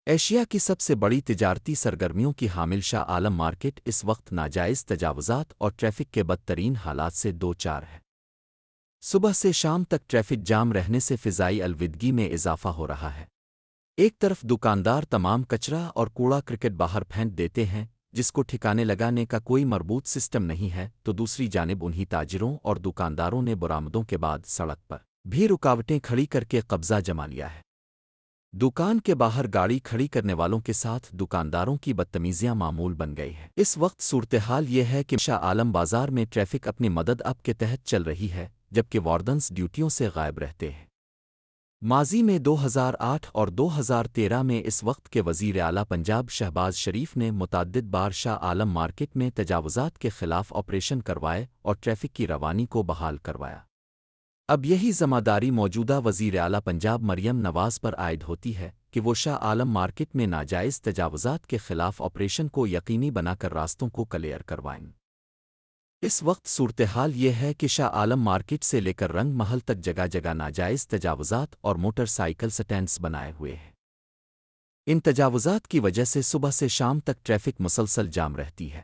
Asia کی سب سے بڑی تجارتی سرگرمیوں کی حامل شاہ عالم مارکیٹ اس وقت ناجائز تجاوزات اور ٹریفک کے بدترین حالات سے دو چار ہے۔ صبح سے شام تک ٹریفک جام رہنے سے فضائی آلودگی میں اضافہ ہو رہا ہے۔ ایک طرف دکاندار تمام کچرا اور کوڑا کرکٹ باہر پھینک دیتے ہیں جس کو ٹھکانے لگانے کا کوئی مربوط سسٹم نہیں ہے، تو دوسری جانب انہی تاجروں اور دکانداروں نے برآمدوں کے بعد سڑک پر بھی رکاوٹیں کھڑی کر کے قبضہ جما لیا ہے۔ دکان کے باہر گاڑی کھڑی کرنے والوں کے ساتھ دکانداروں کی بدتمیزیاں معمول بن گئی ہیں۔ اس وقت صورتحال یہ ہے کہ شاہ عالم بازار میں ٹریفک اپنی مدد اب کے تحت چل رہی ہے، جبکہ واردنز ڈیوٹیوں سے غائب رہتے ہیں۔ ماضی میں 2008 اور 2013 میں اس وقت کے وزیر اعلیٰ پنجاب شہباز شریف نے متعدد بار شاہ عالم مارکیٹ میں تجاوزات کے خلاف آپریشن کروائے اور ٹریفک کی روانی کو بحال کروایا۔ اب یہی ذمہ داری موجودہ وزیر اعلیٰ پنجاب مریم نواز پر عائد ہوتی ہے کہ وہ شاہ عالم مارکیٹ میں ناجائز تجاوزات کے خلاف آپریشن کو یقینی بنا کر راستوں کو کلیئر کروائیں۔ اس وقت صورتحال یہ ہے کہ شاہ عالم مارکیٹ سے لے کر رنگ محل تک جگہ جگہ ناجائز تجاوزات اور موٹر سائیکل سٹینڈز بنائے ہوئے ہیں۔ ان تجاوزات کی وجہ سے صبح سے شام تک ٹریفک مسلسل جام رہتی ہے۔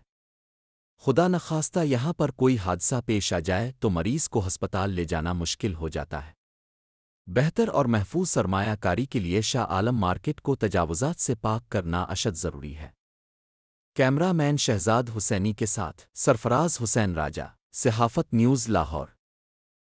خدا نخواستہ یہاں پر کوئی حادثہ پیش آ جائے تو مریض کو ہسپتال لے جانا مشکل ہو جاتا ہے۔ بہتر اور محفوظ سرمایہ کاری کے لیے شاہ عالم مارکیٹ کو تجاوزات سے پاک کرنا اشد ضروری ہے۔ کیمرہ مین شہزاد حسینی کے ساتھ سرفراز حسین راجہ، صحافت نیوز لاہور۔